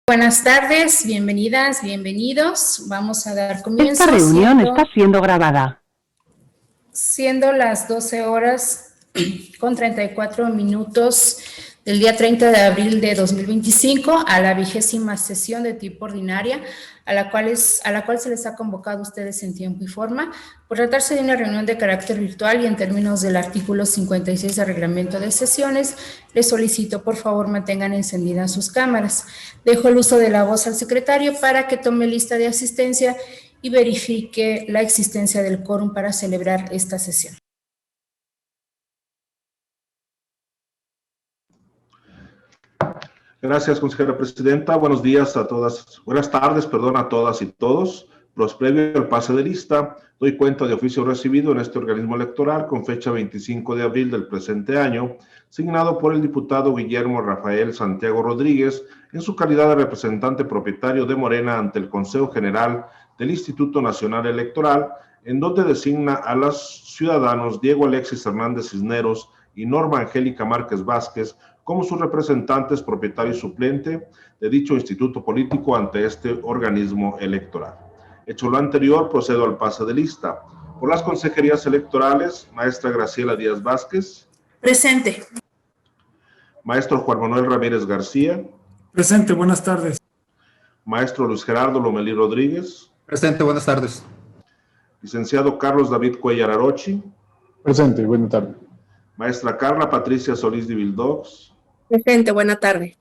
Buenas tardes, bienvenidas, bienvenidos. Vamos a dar comienzo. Esta reunión está siendo grabada. Siendo las 12 horas con 34 minutos del día 30 de abril de 2025 a la 20ª sesión de tipo ordinaria, a la cual se les ha convocado a ustedes en tiempo y forma. Por tratarse de una reunión de carácter virtual y en términos del artículo 56 del reglamento de sesiones, les solicito por favor mantengan encendidas sus cámaras. Dejo el uso de la voz al secretario para que tome lista de asistencia y verifique la existencia del quórum para celebrar esta sesión. Gracias, consejera presidenta. Buenos días a todas, buenas tardes, perdón, a todas y todos. Previo al pase de lista, doy cuenta de oficio recibido en este organismo electoral con fecha 25 de abril del presente año, signado por el diputado Guillermo Rafael Santiago Rodríguez, en su calidad de representante propietario de Morena ante el Consejo General del Instituto Nacional Electoral, en donde designa a los ciudadanos Diego Alexis Hernández Cisneros y Norma Angélica Márquez Vázquez como sus representantes propietario y suplente de dicho instituto político ante este organismo electoral. Hecho lo anterior, procedo al pase de lista. Por las consejerías electorales, maestra Graciela Díaz Vázquez. Presente. Maestro Juan Manuel Ramírez García. Presente, buenas tardes. Maestro Luis Gerardo Lomelí Rodríguez. Presente, buenas tardes. Licenciado Carlos David Cuellar Arochi. Presente, buenas tardes. Maestra Carla Patricia Solís de Vildox. Presente, buena tarde.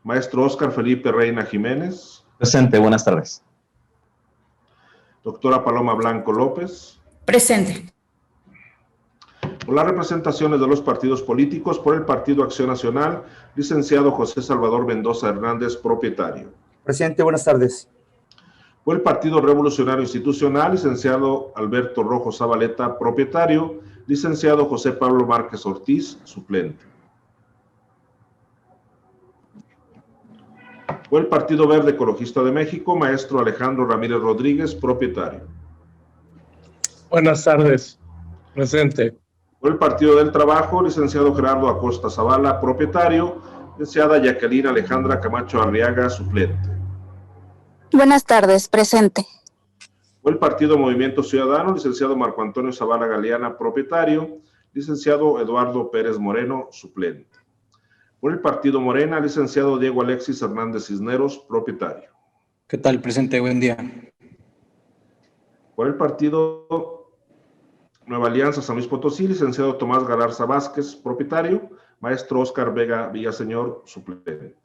Maestro Óscar Felipe Reina Jiménez. Presente, buenas tardes. Doctora Paloma Blanco López. Presente. Por las representaciones de los partidos políticos, por el Partido Acción Nacional, licenciado José Salvador Mendoza Hernández, propietario. Presente, buenas tardes. Por el Partido Revolucionario Institucional, licenciado Alberto Rojo Zabaleta, propietario. Licenciado José Pablo Márquez Ortiz, suplente. Por el Partido Verde Ecologista de México, maestro Alejandro Ramírez Rodríguez, propietario. Buenas tardes. Presente. Por el Partido del Trabajo, licenciado Gerardo Acosta Zavala, propietario. Licenciada Jacqueline Alejandra Camacho Arriaga, suplente. Buenas tardes, presente. Por el Partido Movimiento Ciudadano, licenciado Marco Antonio Zavala Galeana, propietario. Licenciado Eduardo Pérez Moreno, suplente. Por el Partido Morena, licenciado Diego Alexis Hernández Cisneros, propietario. ¿Qué tal? Presente, buen día. Por el Partido Nueva Alianza San Luis Potosí, licenciado Tomás Galarza Vázquez, propietario. Maestro Óscar Vega Villaseñor, suplente.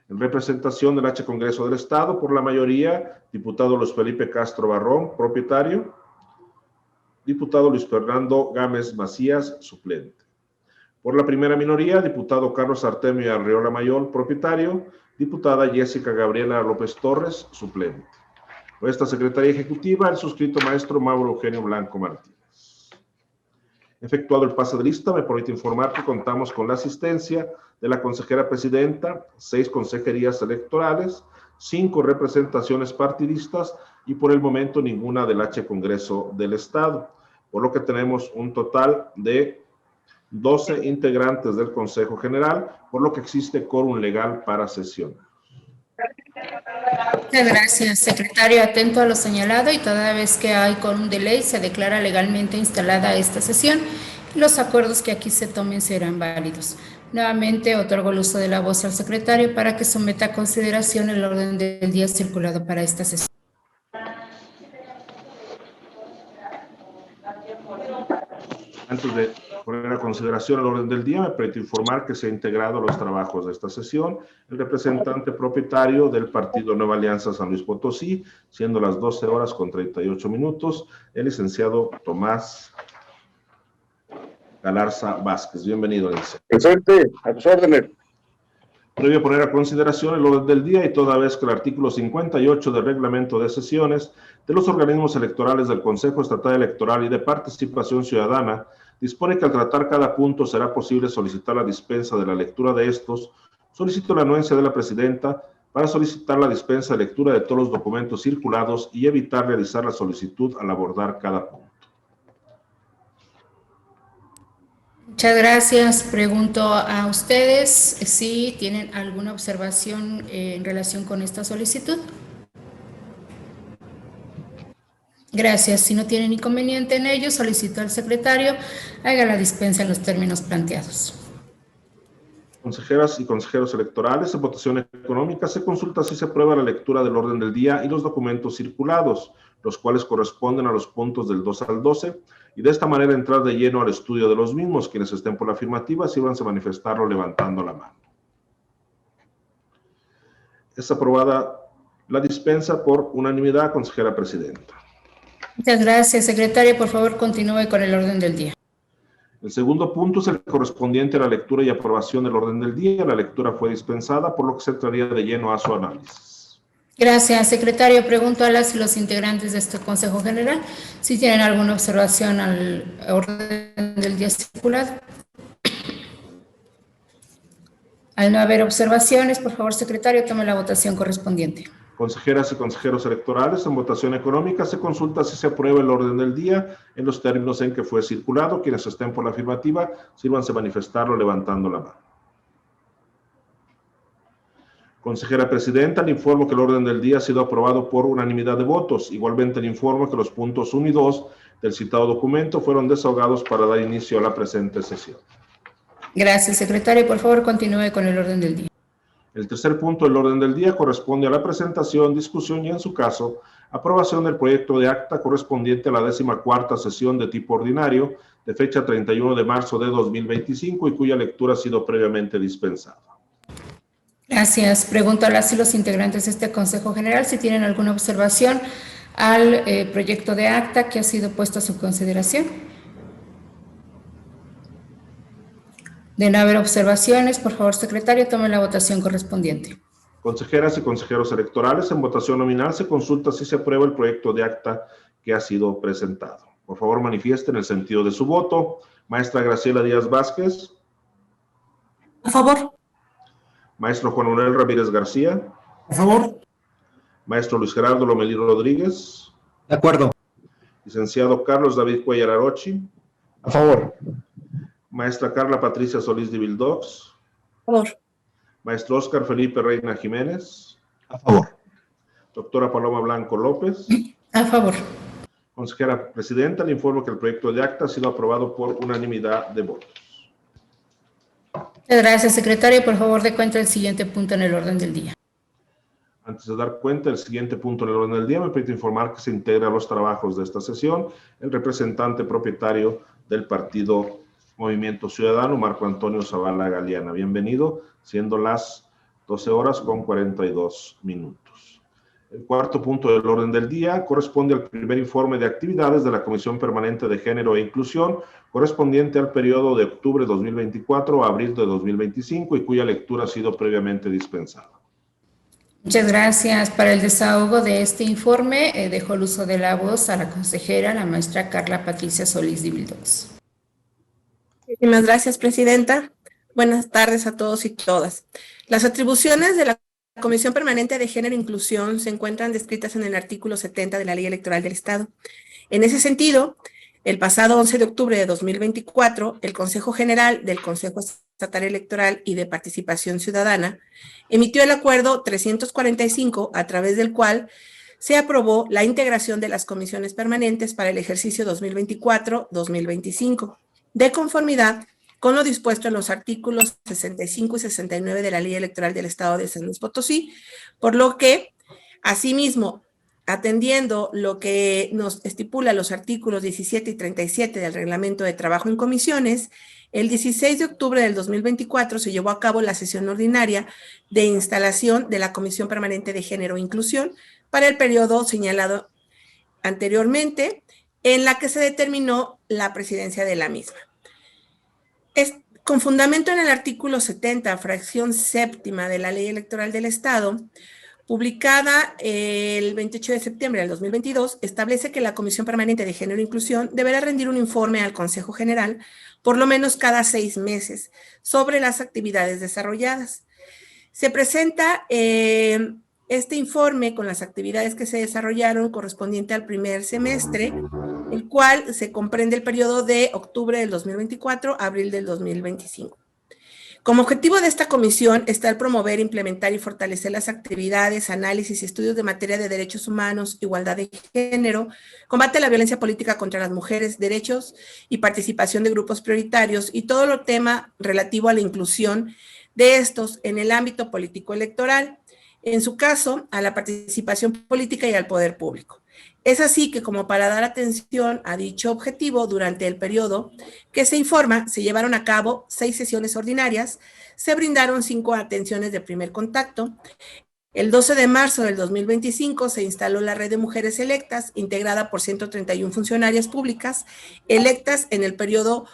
En representación del H Congreso del Estado, por la mayoría, diputado Luis Felipe Castro Barrón, propietario. Diputado Luis Fernando Gámez Macías, suplente. Por la primera minoría, diputado Carlos Artemio Arreola Mayol, propietario. Diputada Jessica Gabriela López Torres, suplente. Por esta Secretaría Ejecutiva, el suscrito maestro Mauro Eugenio Blanco Martínez. Efectuado el pase de lista, me permite informar que contamos con la asistencia de la consejera presidenta, 6 consejerías electorales, 5 representaciones partidistas y por el momento ninguna del H Congreso del Estado, por lo que tenemos un total de 12 integrantes del Consejo General, por lo que existe quórum legal para sesionar. Muchas gracias, secretario. Atento a lo señalado y toda vez que hay quórum de ley se declara legalmente instalada esta sesión y los acuerdos que aquí se tomen serán válidos. Nuevamente otorgo el uso de la voz al secretario para que someta a consideración el orden del día circulado para esta sesión. Antes de poner a consideración el orden del día, me permito informar que se ha integrado a los trabajos de esta sesión el representante propietario del Partido Nueva Alianza San Luis Potosí, siendo las 12 horas con 38 minutos, el licenciado Tomás Galarza Vázquez. Bienvenido, licenciado. Presente, a tus órdenes. Previo a poner a consideración el orden del día y toda vez que el artículo 58 del reglamento de sesiones de los organismos electorales del Consejo Estatal Electoral y de Participación Ciudadana dispone que al tratar cada punto será posible solicitar la dispensa de la lectura de estos, solicito la anuencia de la presidenta para solicitar la dispensa de lectura de todos los documentos circulados y evitar realizar la solicitud al abordar cada punto. Muchas gracias. Pregunto a ustedes si tienen alguna observación en relación con esta solicitud. Gracias. Si no tienen inconveniente en ello, solicito al secretario haga la dispensa en los términos planteados. Consejeras y consejeros electorales, en votación económica se consulta si se aprueba la lectura del orden del día y los documentos circulados, los cuales corresponden a los puntos del 2 al 12, y de esta manera entrar de lleno al estudio de los mismos. Quienes estén por la afirmativa, sírvanse a manifestarlo levantando la mano. Es aprobada la dispensa por unanimidad, consejera presidenta. Muchas gracias, secretaria. Por favor, continúe con el orden del día. El segundo punto es el correspondiente a la lectura y aprobación del orden del día. La lectura fue dispensada, por lo que se entraría de lleno a su análisis. Gracias, secretario. Pregunto a las y los integrantes de este Consejo General si tienen alguna observación al orden del día circulado. Al no haber observaciones, por favor, secretario, tome la votación correspondiente. Consejeras y consejeros electorales, en votación económica se consulta si se aprueba el orden del día en los términos en que fue circulado. Quienes estén por la afirmativa, sírvanse a manifestarlo levantando la mano. Consejera presidenta, le informo que el orden del día ha sido aprobado por unanimidad de votos. Igualmente le informo que los puntos 1 y 2 del citado documento fueron desahogados para dar inicio a la presente sesión. Gracias, secretario. Por favor, continúe con el orden del día. El tercer punto del orden del día corresponde a la presentación, discusión y, en su caso, aprobación del proyecto de acta correspondiente a la 14ª sesión de tipo ordinario de fecha 31 de marzo de 2025 y cuya lectura ha sido previamente dispensada. Gracias. Pregunto a las y los integrantes de este Consejo General si tienen alguna observación al proyecto de acta que ha sido puesto a su consideración. De no haber observaciones, por favor, secretario, tome la votación correspondiente. Consejeras y consejeros electorales, en votación nominal se consulta si se aprueba el proyecto de acta que ha sido presentado. Por favor, manifiesten el sentido de su voto. Maestra Graciela Díaz Vázquez. A favor. Maestro Juan Manuel Ramírez García. A favor. Maestro Luis Gerardo Lomelí Rodríguez. De acuerdo. Licenciado Carlos David Cuellar Arochi. A favor. Maestra Carla Patricia Solís de Vildox. A favor. Maestro Óscar Felipe Reina Jiménez. A favor. Doctora Paloma Blanco López. A favor. Consejera presidenta, le informo que el proyecto de acta ha sido aprobado por unanimidad de votos. Muchas gracias, secretario. Por favor, dé cuenta del siguiente punto en el orden del día. Antes de dar cuenta del siguiente punto en el orden del día, me permito informar que se integra a los trabajos de esta sesión el representante propietario del partido Movimiento Ciudadano, Marco Antonio Zavala Galeana. Bienvenido, siendo las 12:42. El cuarto punto del orden del día corresponde al primer informe de actividades de la Comisión Permanente de Género e Inclusión, correspondiente al periodo de octubre de 2024 a abril de 2025 y cuya lectura ha sido previamente dispensada. Muchas gracias. Para el desahogo de este informe, dejo el uso de la voz a la consejera, la maestra Carla Patricia Solís de Vildox. Muchísimas gracias, presidenta. Buenas tardes a todos y todas. Las atribuciones de la Comisión Permanente de Género e Inclusión se encuentran descritas en el artículo 70 de la Ley Electoral del Estado. En ese sentido, el pasado 11 de octubre de 2024, el Consejo General del Consejo Estatal Electoral y de Participación Ciudadana emitió el acuerdo 345, a través del cual se aprobó la integración de las comisiones permanentes para el ejercicio 2024-2025, de conformidad con lo dispuesto en los artículos 65 y 69 de la Ley Electoral del Estado de San Luis Potosí, por lo que, asimismo, atendiendo lo que nos estipula los artículos 17 y 37 del Reglamento de Trabajo en Comisiones, el 16 de octubre del 2024 se llevó a cabo la sesión ordinaria de instalación de la Comisión Permanente de Género e Inclusión para el periodo señalado anteriormente, en la que se determinó la presidencia de la misma. Con fundamento en el artículo 70, fracción séptima de la Ley Electoral del Estado, publicada el 28 de septiembre del 2022, establece que la Comisión Permanente de Género e Inclusión deberá rendir un informe al Consejo General por lo menos cada 6 meses sobre las actividades desarrolladas. Se presenta este informe con las actividades que se desarrollaron correspondiente al primer semestre, el cual se comprende el periodo de octubre del 2024 a abril del 2025. Como objetivo de esta comisión está el promover, implementar y fortalecer las actividades, análisis y estudios de materia de derechos humanos, igualdad de género, combate a la violencia política contra las mujeres, derechos y participación de grupos prioritarios y todo lo tema relativo a la inclusión de estos en el ámbito político electoral, en su caso, a la participación política y al poder público. Es así que, como para dar atención a dicho objetivo, durante el periodo que se informa, se llevaron a cabo 6 sesiones ordinarias, se brindaron 5 atenciones de primer contacto. El 12 de marzo del 2025 se instaló la Red de Mujeres Electas, integrada por 131 funcionarias públicas electas en el periodo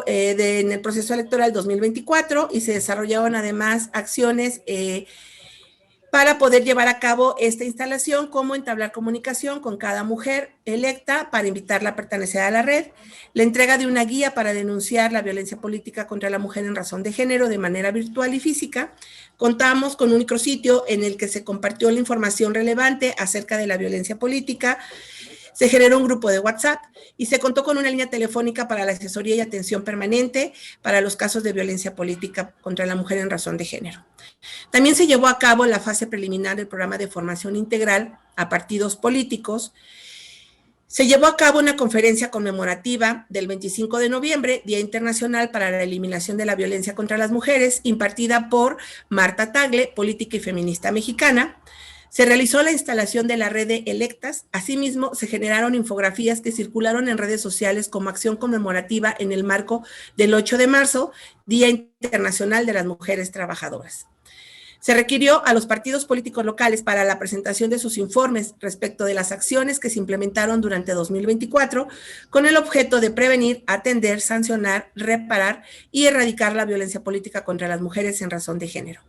en el proceso electoral 2024, y se desarrollaron además acciones para poder llevar a cabo esta instalación, como entablar comunicación con cada mujer electa para invitarla a pertenecer a la red, la entrega de una guía para denunciar la violencia política contra la mujer en razón de género de manera virtual y física. Contamos con un micrositio en el que se compartió la información relevante acerca de la violencia política. Se generó un grupo de WhatsApp y se contó con una línea telefónica para la asesoría y atención permanente para los casos de violencia política contra la mujer en razón de género. También se llevó a cabo la fase preliminar del programa de formación integral a partidos políticos. Se llevó a cabo una conferencia conmemorativa del 25 de noviembre, Día Internacional para la Eliminación de la Violencia contra las Mujeres, impartida por Marta Tagle, política y feminista mexicana. Se realizó la instalación de la red de Electas. Asimismo, se generaron infografías que circularon en redes sociales como acción conmemorativa en el marco del 8 de marzo, Día Internacional de las Mujeres Trabajadoras. Se requirió a los partidos políticos locales para la presentación de sus informes respecto de las acciones que se implementaron durante 2024 con el objeto de prevenir, atender, sancionar, reparar y erradicar la violencia política contra las mujeres en razón de género.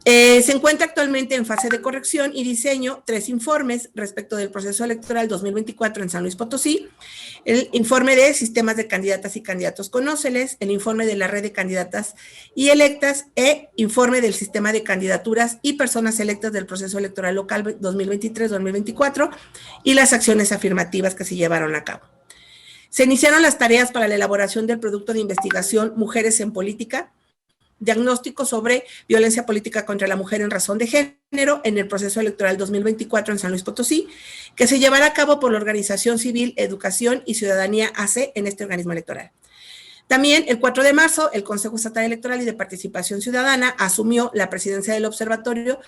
Se encuentra actualmente en fase de corrección y diseño 3 informes respecto del proceso electoral 2024 en San Luis Potosí: el informe de sistemas de candidatas y candidatos Conóceles, el informe de la red de candidatas y electas e informe del sistema de candidaturas y personas electas del proceso electoral local 2023-2024 y las acciones afirmativas que se llevaron a cabo. Se iniciaron las tareas para la elaboración del producto de investigación Mujeres en Política, diagnóstico sobre violencia política contra la mujer en razón de género en el proceso electoral 2024 en San Luis Potosí, que se llevará a cabo por la Organización Civil, Educación y Ciudadanía AC en este organismo electoral. También el 4 de marzo, el Consejo Estatal Electoral y de Participación Ciudadana asumió la presidencia del Observatorio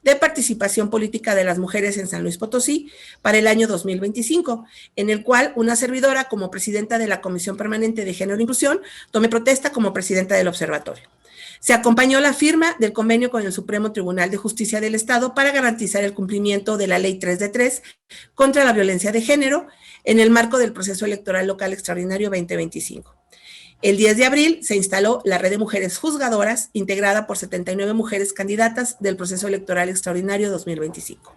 de Participación Política de las Mujeres en San Luis Potosí para el año 2025, en el cual una servidora, como presidenta de la Comisión Permanente de Género e Inclusión, tomé protesta como presidenta del Observatorio. Se acompañó la firma del convenio con el Supremo Tribunal de Justicia del Estado para garantizar el cumplimiento de la Ley 3 de 3 contra la violencia de género en el marco del proceso electoral local extraordinario 2025. El 10 de abril se instaló la Red de Mujeres Juzgadoras, integrada por 79 mujeres candidatas del proceso electoral extraordinario 2025.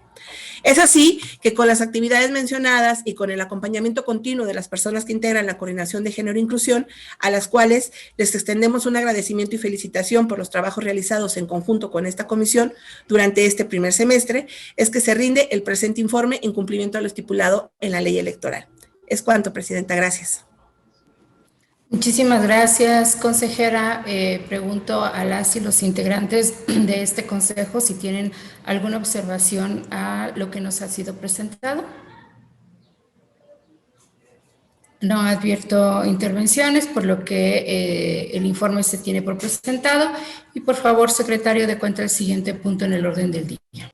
Es así que con las actividades mencionadas y con el acompañamiento continuo de las personas que integran la Coordinación de Género e Inclusión, a las cuales les extendemos un agradecimiento y felicitación por los trabajos realizados en conjunto con esta comisión durante este primer semestre, es que se rinde el presente informe en cumplimiento a lo estipulado en la ley electoral. Es cuanto, Presidenta. Gracias. Muchísimas gracias, consejera. Pregunto a las y los integrantes de este consejo si tienen alguna observación a lo que nos ha sido presentado. No advierto intervenciones, por lo que el informe se tiene por presentado. Y por favor, secretario, dé cuenta del siguiente punto en el orden del día.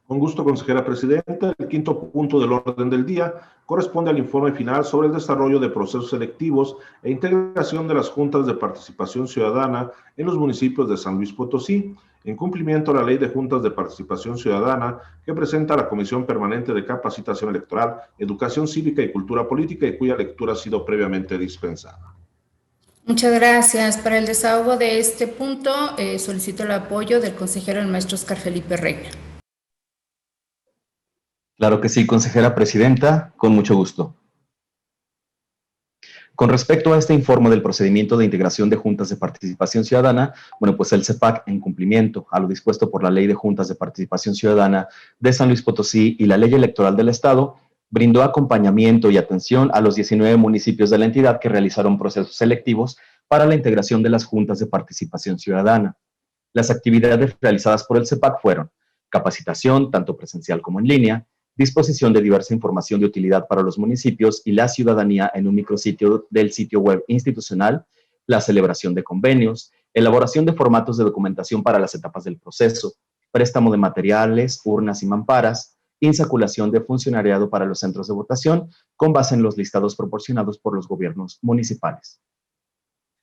Con gusto, consejera presidenta. El 5º punto del orden del día corresponde al informe final sobre el desarrollo de procesos selectivos e integración de las juntas de participación ciudadana en los municipios de San Luis Potosí, en cumplimiento a la Ley de Juntas de Participación Ciudadana que presenta la Comisión Permanente de Capacitación Electoral, Educación Cívica y Cultura Política, y cuya lectura ha sido previamente dispensada. Muchas gracias. Para el desahogo de este punto, solicito el apoyo del consejero, el maestro Oscar Felipe Reina. Claro que sí, consejera presidenta, con mucho gusto. Con respecto a este informe del procedimiento de integración de juntas de participación ciudadana, bueno, pues el CEPAC, en cumplimiento a lo dispuesto por la Ley de Juntas de Participación Ciudadana de San Luis Potosí y la Ley Electoral del Estado, brindó acompañamiento y atención a los 19 municipios de la entidad que realizaron procesos selectivos para la integración de las juntas de participación ciudadana. Las actividades realizadas por el CEPAC fueron capacitación, tanto presencial como en línea, disposición de diversa información de utilidad para los municipios y la ciudadanía en un micrositio del sitio web institucional, la celebración de convenios, elaboración de formatos de documentación para las etapas del proceso, préstamo de materiales, urnas y mamparas, insaculación de funcionariado para los centros de votación con base en los listados proporcionados por los gobiernos municipales.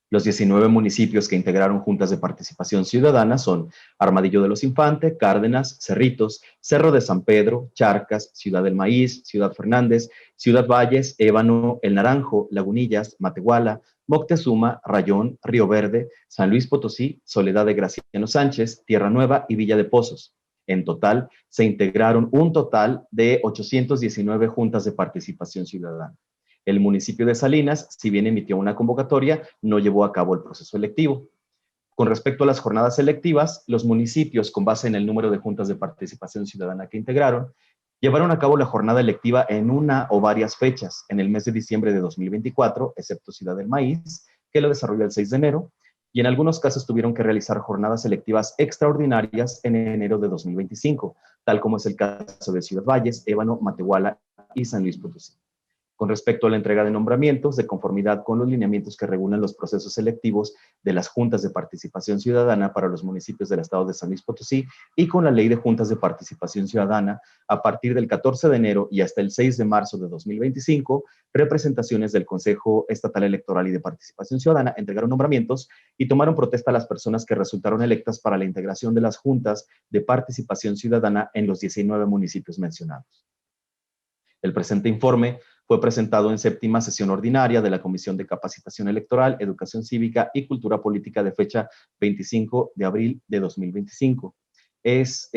Los 19 municipios que integraron juntas de participación ciudadana son Armadillo de los Infante, Cárdenas, Cerritos, Cerro de San Pedro, Charcas, Ciudad del Maíz, Ciudad Fernández, Ciudad Valles, Ébano, El Naranjo, Lagunillas, Matehuala, Moctezuma, Rayón, Río Verde, San Luis Potosí, Soledad de Graciano Sánchez, Tierra Nueva y Villa de Pozos. En total, se integraron un total de 819 juntas de participación ciudadana. El municipio de Salinas, si bien emitió una convocatoria, no llevó a cabo el proceso electivo. Con respecto a las jornadas selectivas, los municipios, con base en el número de juntas de participación ciudadana que integraron, llevaron a cabo la jornada electiva en una o varias fechas, en el mes de diciembre de 2024, excepto Ciudad del Maíz, que lo desarrolló el 6 de enero, y en algunos casos tuvieron que realizar jornadas selectivas extraordinarias en enero de 2025, tal como es el caso de Ciudad Valles, Ébano, Matehuala y San Luis Potosí. Con respecto a la entrega de nombramientos, de conformidad con los lineamientos que regulan los procesos selectivos de las juntas de participación ciudadana para los municipios del estado de San Luis Potosí y con la ley de juntas de participación ciudadana, a partir del 14 de enero y hasta el 6 de marzo de 2025, representaciones del Consejo Estatal Electoral y de Participación Ciudadana entregaron nombramientos y tomaron protesta a las personas que resultaron electas para la integración de las juntas de participación ciudadana en los 19 municipios mencionados. El presente informe fue presentado en séptima sesión ordinaria de la Comisión de Capacitación Electoral, Educación Cívica y Cultura Política de fecha 25 de abril de 2025. Es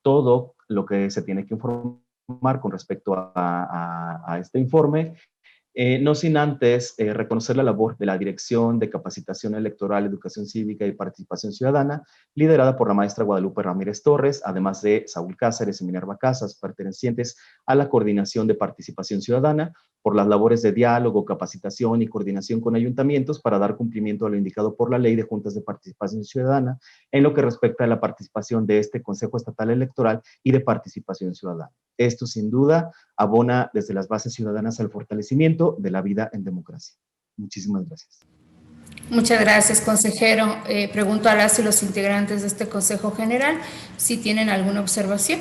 todo lo que se tiene que informar con respecto a este informe. No sin antes reconocer la labor de la Dirección de Capacitación Electoral, Educación Cívica y Participación Ciudadana, liderada por la maestra Guadalupe Ramírez Torres, además de Saúl Cáceres y Minerva Casas, pertenecientes a la Coordinación de Participación Ciudadana, por las labores de diálogo, capacitación y coordinación con ayuntamientos para dar cumplimiento a lo indicado por la Ley de Juntas de Participación Ciudadana en lo que respecta a la participación de este Consejo Estatal Electoral y de Participación Ciudadana. Esto, sin duda, abona desde las bases ciudadanas al fortalecimiento de la vida en democracia. Muchísimas gracias. Muchas gracias, consejero. Pregunto a las y los integrantes de este Consejo General si tienen alguna observación.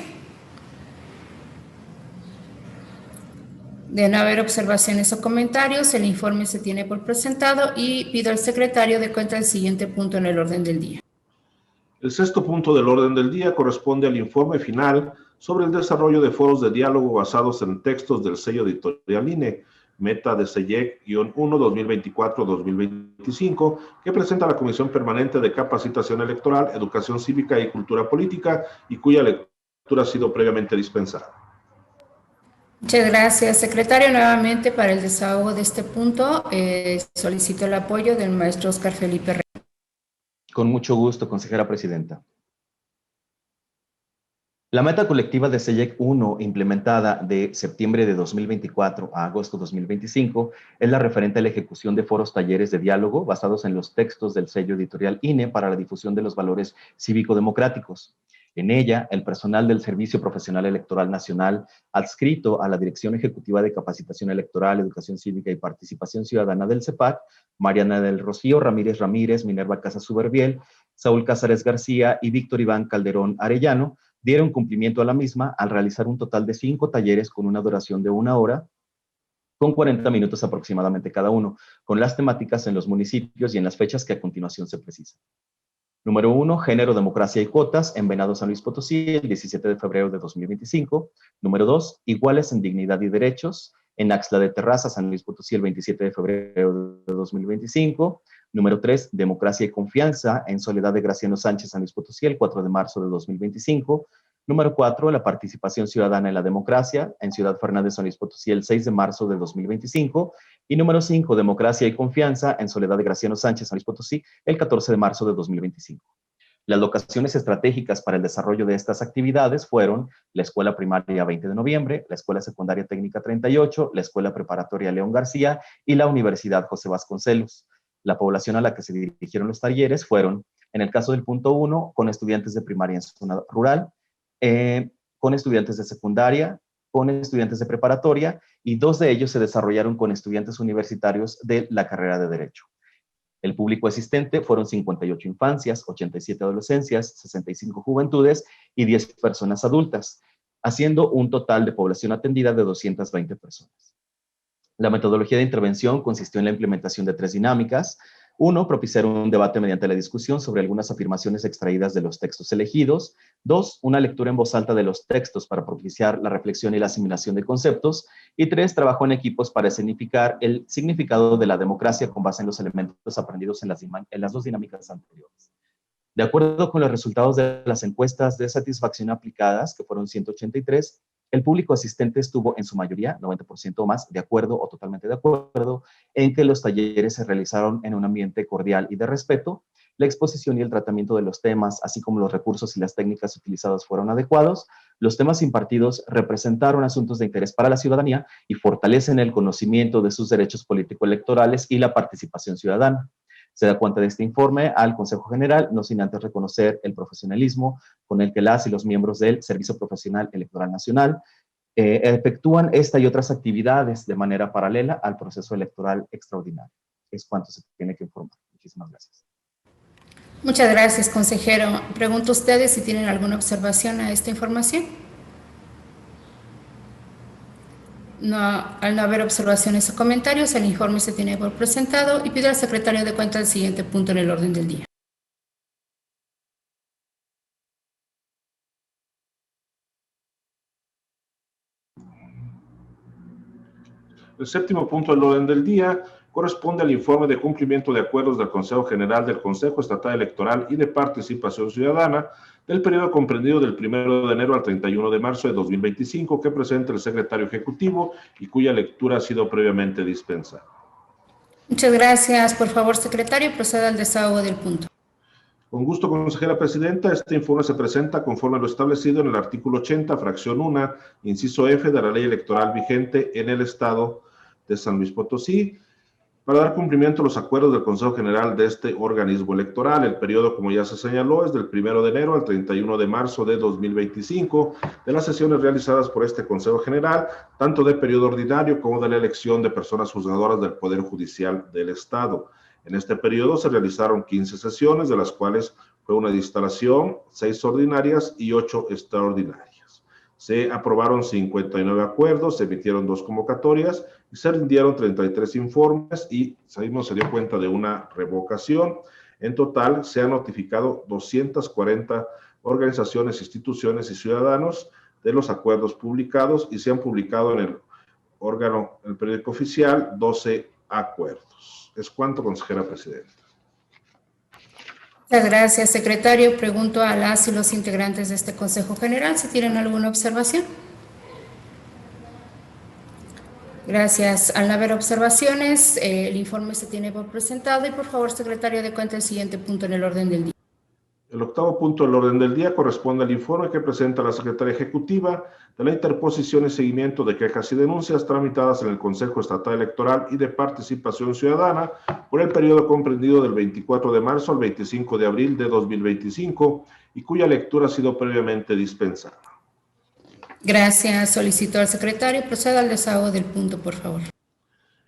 De no haber observaciones o comentarios, el informe se tiene por presentado y pido al secretario de cuenta el siguiente punto en el orden del día. El sexto punto del orden del día corresponde al informe final sobre el desarrollo de foros de diálogo basados en textos del sello editorial INE, meta de CEYEC-1 2024-2025, que presenta la Comisión Permanente de Capacitación Electoral, Educación Cívica y Cultura Política y cuya lectura ha sido previamente dispensada. Muchas gracias, secretario. Nuevamente, para el desahogo de este punto, solicito el apoyo del maestro Oscar Felipe Reyes. Con mucho gusto, consejera presidenta. La meta colectiva de CEYEC-1, implementada de septiembre de 2024 a agosto de 2025, es la referente a la ejecución de foros talleres de diálogo basados en los textos del sello editorial INE para la difusión de los valores cívico-democráticos. En ella, el personal del Servicio Profesional Electoral Nacional, adscrito a la Dirección Ejecutiva de Capacitación Electoral, Educación Cívica y Participación Ciudadana del CEPAC, Mariana del Rocío Ramírez, Minerva Casas Suberbiel, Saúl Cázares García y Víctor Iván Calderón Arellano, dieron cumplimiento a la misma al realizar un total de 5 talleres con una duración de 1 hora, con 40 minutos aproximadamente cada uno, con las temáticas en los municipios y en las fechas que a continuación se precisan. Número 1, Género, Democracia y Cuotas en Venado San Luis Potosí, el 17 de febrero de 2025. Número 2, Iguales en Dignidad y Derechos en Axtla de Terraza, San Luis Potosí, el 27 de febrero de 2025. Número 3, Democracia y Confianza en Soledad de Graciano Sánchez, San Luis Potosí, el 4 de marzo de 2025. Número 4, la participación ciudadana en la democracia en Ciudad Fernández, San Luis Potosí, el 6 de marzo de 2025. Y número 5, democracia y confianza en Soledad de Graciano Sánchez, San Luis Potosí, el 14 de marzo de 2025. Las locaciones estratégicas para el desarrollo de estas actividades fueron la Escuela Primaria 20 de Noviembre, la Escuela Secundaria Técnica 38, la Escuela Preparatoria León García y la Universidad José Vasconcelos. La población a la que se dirigieron los talleres fueron, en el caso del punto 1, con estudiantes de primaria en zona rural, con estudiantes de secundaria, con estudiantes de preparatoria, y 2 de ellos se desarrollaron con estudiantes universitarios de la carrera de Derecho. El público asistente fueron 58 infancias, 87 adolescencias, 65 juventudes y 10 personas adultas, haciendo un total de población atendida de 220 personas. La metodología de intervención consistió en la implementación de 3 dinámicas. 1, propiciar un debate mediante la discusión sobre algunas afirmaciones extraídas de los textos elegidos. 2, una lectura en voz alta de los textos para propiciar la reflexión y la asimilación de conceptos. Y 3, trabajo en equipos para significar el significado de la democracia con base en los elementos aprendidos en las 2 dinámicas anteriores. De acuerdo con los resultados de las encuestas de satisfacción aplicadas, que fueron 183, el público asistente estuvo en su mayoría, 90% o más, de acuerdo o totalmente de acuerdo en que los talleres se realizaron en un ambiente cordial y de respeto, la exposición y el tratamiento de los temas, así como los recursos y las técnicas utilizados fueron adecuados, los temas impartidos representaron asuntos de interés para la ciudadanía y fortalecen el conocimiento de sus derechos político-electorales y la participación ciudadana. Se da cuenta de este informe al Consejo General, no sin antes reconocer el profesionalismo con el que las y los miembros del Servicio Profesional Electoral Nacional efectúan esta y otras actividades de manera paralela al proceso electoral extraordinario. Es cuanto se tiene que informar. Muchísimas gracias. Muchas gracias, consejero. Pregunto a ustedes si tienen alguna observación a esta información. No, al no haber observaciones o comentarios, el informe se tiene por presentado y pido al secretario de Cuenta el siguiente punto en el orden del día. El 7º punto del orden del día corresponde al informe de cumplimiento de acuerdos del Consejo General del Consejo Estatal Electoral y de Participación Ciudadana del periodo comprendido del 1 de enero al 31 de marzo de 2025 que presenta el secretario ejecutivo y cuya lectura ha sido previamente dispensada. Muchas gracias. Por favor, secretario, proceda al desahogo del punto. Con gusto, consejera presidenta. Este informe se presenta conforme a lo establecido en el artículo 80, fracción 1, inciso F de la ley electoral vigente en el estado de San Luis Potosí, para dar cumplimiento a los acuerdos del Consejo General de este organismo electoral. El periodo, como ya se señaló, es del 1 de enero al 31 de marzo de 2025, de las sesiones realizadas por este Consejo General, tanto de periodo ordinario como de la elección de personas juzgadoras del Poder Judicial del Estado. En este periodo se realizaron 15 sesiones, de las cuales fue una de instalación, 6 ordinarias y 8 extraordinarias. Se aprobaron 59 acuerdos, se emitieron 2 convocatorias y se rindieron 33 informes y se dio cuenta de una revocación. En total se han notificado 240 organizaciones, instituciones y ciudadanos de los acuerdos publicados y se han publicado en el periódico oficial 12 acuerdos. Es cuanto, consejera presidenta. Muchas gracias, secretario. Pregunto a las y los integrantes de este Consejo General si tienen alguna observación. Gracias. Al no haber observaciones, el informe se tiene por presentado y por favor, secretario, de cuenta el siguiente punto en el orden del día. El 8º punto del orden del día corresponde al informe que presenta la Secretaría Ejecutiva de la interposición y seguimiento de quejas y denuncias tramitadas en el Consejo Estatal Electoral y de Participación Ciudadana por el periodo comprendido del 24 de marzo al 25 de abril de 2025 y cuya lectura ha sido previamente dispensada. Gracias. Solicito al secretario proceda al desahogo del punto, por favor.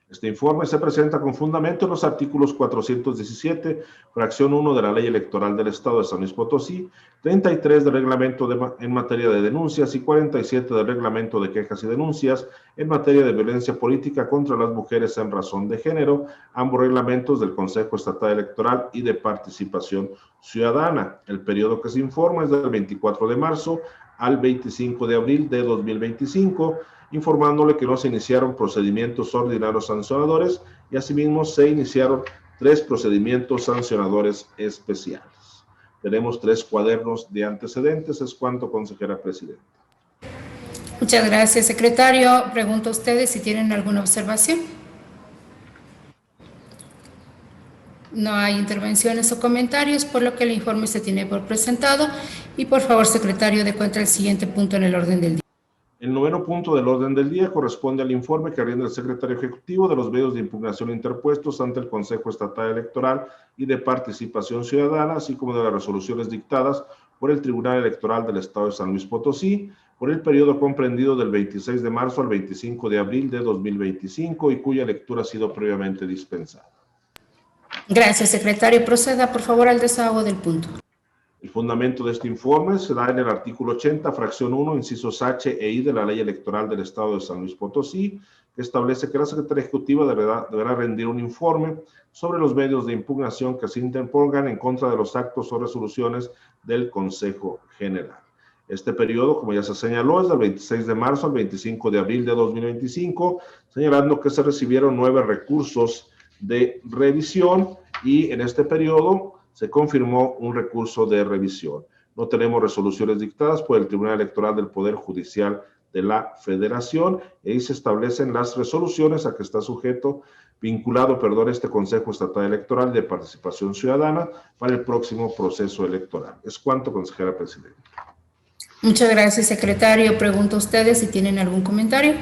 Este informe se presenta con fundamento en los artículos 417, fracción 1 de la Ley Electoral del Estado de San Luis Potosí, 33 del Reglamento en materia de denuncias y 47 del Reglamento de quejas y denuncias en materia de violencia política contra las mujeres en razón de género, ambos reglamentos del Consejo Estatal Electoral y de Participación Ciudadana. El periodo que se informa es del 24 de marzo al 25 de abril de 2025, informándole que no se iniciaron procedimientos ordinarios sancionadores y asimismo se iniciaron 3 procedimientos sancionadores especiales. Tenemos 3 cuadernos de antecedentes. Es cuanto, consejera presidenta. Muchas gracias, secretario. Pregunto a ustedes si tienen alguna observación. No hay intervenciones o comentarios, por lo que el informe se tiene por presentado. Y por favor, secretario, dé cuenta del siguiente punto en el orden del día. El noveno punto del orden del día corresponde al informe que rinda el secretario ejecutivo de los medios de impugnación interpuestos ante el Consejo Estatal Electoral y de Participación Ciudadana, así como de las resoluciones dictadas por el Tribunal Electoral del Estado de San Luis Potosí por el periodo comprendido del 26 de marzo al 25 de abril de 2025 y cuya lectura ha sido previamente dispensada. Gracias, secretario. Proceda, por favor, al desahogo del punto. El fundamento de este informe se da en el artículo 80, fracción 1, incisos H e I de la Ley Electoral del Estado de San Luis Potosí, que establece que la Secretaría Ejecutiva deberá rendir un informe sobre los medios de impugnación que se interpongan en contra de los actos o resoluciones del Consejo General. Este periodo, como ya se señaló, es del 26 de marzo al 25 de abril de 2025, señalando que se recibieron 9 recursos de revisión y en este periodo se confirmó un recurso de revisión. No tenemos resoluciones dictadas por el Tribunal Electoral del Poder Judicial de la Federación y ahí se establecen las resoluciones a que está vinculado este Consejo Estatal Electoral de Participación Ciudadana para el próximo proceso electoral. Es cuanto, consejera presidenta. Muchas gracias, secretario. Pregunto a ustedes si tienen algún comentario.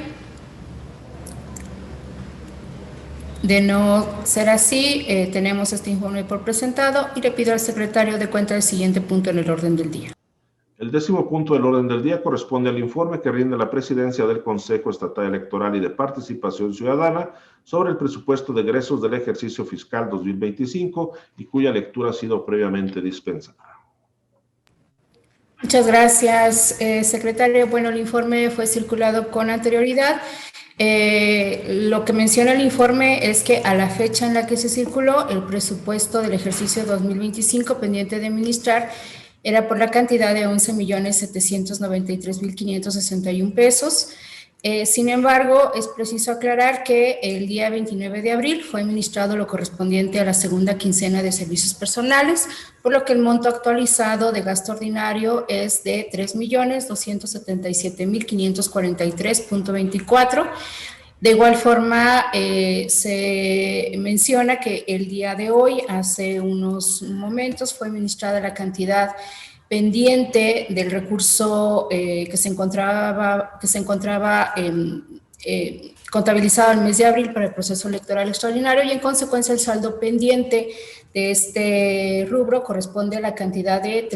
De no ser así, tenemos este informe por presentado y le pido al secretario de cuenta del siguiente punto en el orden del día. El 10º punto del orden del día corresponde al informe que rinde la presidencia del Consejo Estatal Electoral y de Participación Ciudadana sobre el presupuesto de egresos del ejercicio fiscal 2025 y cuya lectura ha sido previamente dispensada. Muchas gracias, secretario. Bueno, el informe fue circulado con anterioridad. Lo que menciona el informe es que a la fecha en la que se circuló, el presupuesto del ejercicio 2025 pendiente de administrar era por la cantidad de 11.793.561 pesos. Sin embargo, es preciso aclarar que el día 29 de abril fue administrado lo correspondiente a la segunda quincena de servicios personales, por lo que el monto actualizado de gasto ordinario es de 3.277.543.24. De igual forma, se menciona que el día de hoy, hace unos momentos, fue administrada la cantidad pendiente del recurso que se encontraba contabilizado el mes de abril para el proceso electoral extraordinario y en consecuencia el saldo pendiente de este rubro corresponde a la cantidad de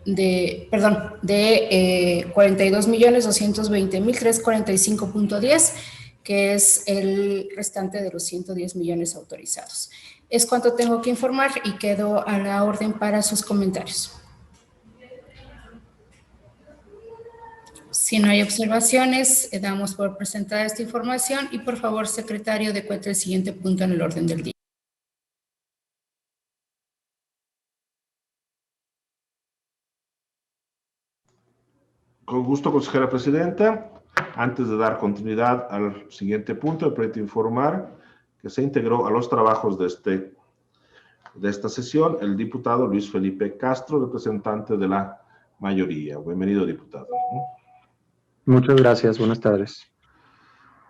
42.220.345.10, que es el restante de los 110 millones autorizados. Es cuanto tengo que informar y quedo a la orden para sus comentarios. Si no hay observaciones, damos por presentada esta información y por favor, secretario, dé cuenta el siguiente punto en el orden del día. Con gusto, consejera presidenta. Antes de dar continuidad al siguiente punto, me permito informar que se integró a los trabajos de esta sesión el diputado Luis Felipe Castro, representante de la mayoría. Bienvenido, diputado. Muchas gracias, buenas tardes.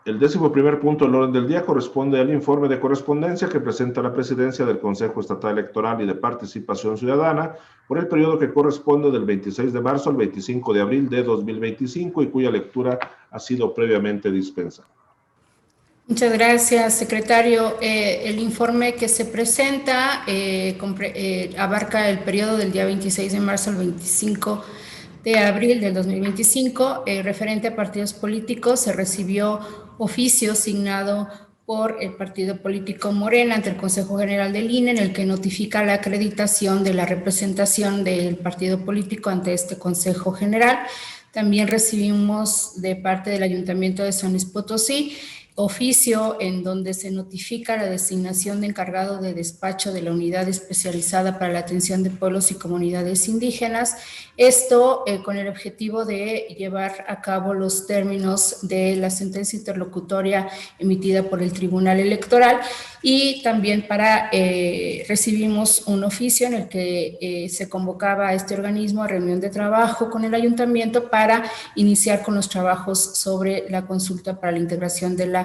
El 11º punto del orden del día corresponde al informe de correspondencia que presenta la presidencia del Consejo Estatal Electoral y de Participación Ciudadana por el periodo que corresponde del 26 de marzo al 25 de abril de 2025 y cuya lectura ha sido previamente dispensada. Muchas gracias, secretario. El informe que se presenta abarca el periodo del día 26 de marzo al 25 de abril del 2025. Referente a partidos políticos, se recibió oficio signado por el partido político Morena ante el Consejo General del INE, en el que notifica la acreditación de la representación del partido político ante este Consejo General. También recibimos de parte del Ayuntamiento de San Luis Potosí oficio en donde se notifica la designación de encargado de despacho de la Unidad Especializada para la Atención de Pueblos y Comunidades Indígenas. Esto con el objetivo de llevar a cabo los términos de la sentencia interlocutoria emitida por el Tribunal Electoral y también recibimos un oficio en el que se convocaba a este organismo a reunión de trabajo con el ayuntamiento para iniciar con los trabajos sobre la consulta para la integración de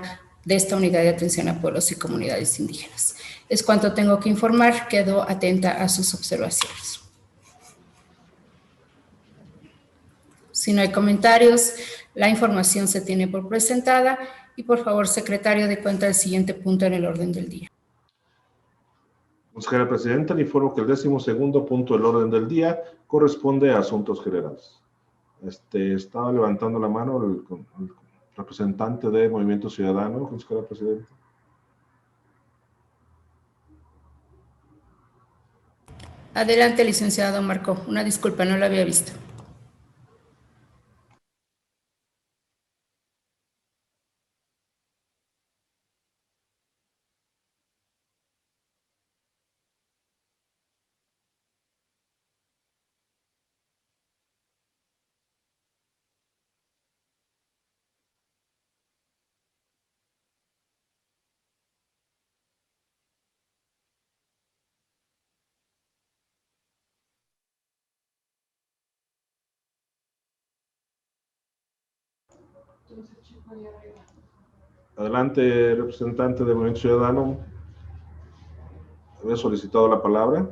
esta unidad de atención a pueblos y comunidades indígenas. Es cuanto tengo que informar. Quedo atenta a sus observaciones. Si no hay comentarios, la información se tiene por presentada y por favor, secretario, dé cuenta del siguiente punto en el orden del día. Consejera Presidenta, le informo que el 12º punto del orden del día corresponde a asuntos generales. Estaba levantando la mano el representante de Movimiento Ciudadano, consejera Presidenta. Adelante, licenciado Marco. Una disculpa, no lo había visto. Adelante, representante del Movimiento Ciudadano. Había solicitado la palabra.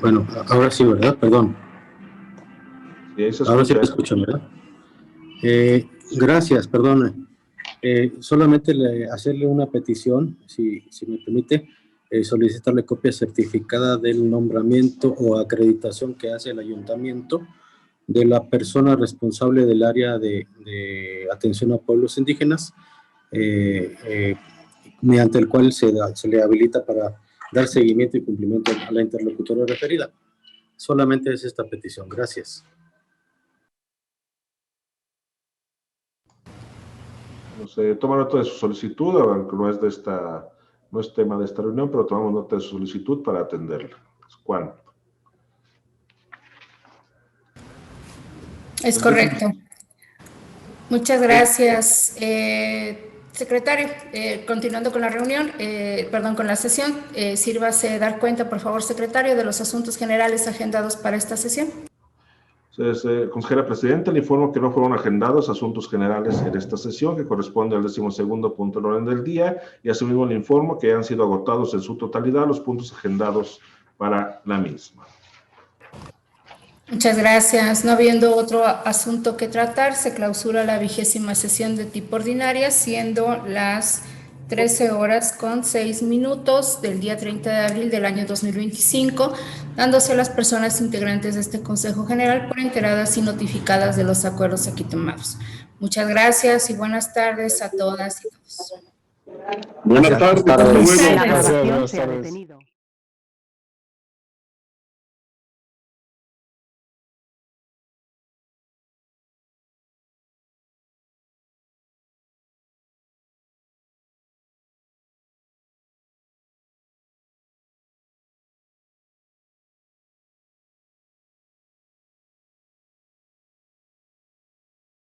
Bueno, ahora sí, ¿verdad? Perdón. Sí, ahí se Ahora sí escucha. me escuchan, ¿verdad? Gracias, perdón. Solamente hacerle una petición, si me permite, solicitarle copia certificada del nombramiento o acreditación que hace el ayuntamiento de la persona responsable del área de atención a pueblos indígenas, mediante el cual se le habilita para dar seguimiento y cumplimiento a la interlocutora referida. Solamente es esta petición. Gracias. Se toma nota de su solicitud, aunque no es tema de esta reunión, pero tomamos nota de su solicitud para atenderla. Juan. Es correcto. Muchas gracias, secretario. Continuando con la reunión, con la sesión, sírvase dar cuenta, por favor, secretario, de los asuntos generales agendados para esta sesión. Consejera Presidenta, le informo que no fueron agendados asuntos generales en esta sesión, que corresponde al 12º punto del orden del día, y asimismo le informo que han sido agotados en su totalidad los puntos agendados para la misma. Muchas gracias. No habiendo otro asunto que tratar, se clausura la 20ª sesión de tipo ordinaria, siendo las 13:06 del día 30 de abril del año 2025, dándose a las personas integrantes de este Consejo General por enteradas y notificadas de los acuerdos aquí tomados. Muchas gracias y buenas tardes a todas y todos. Buenas tardes. La Bueno, grabación se ha detenido.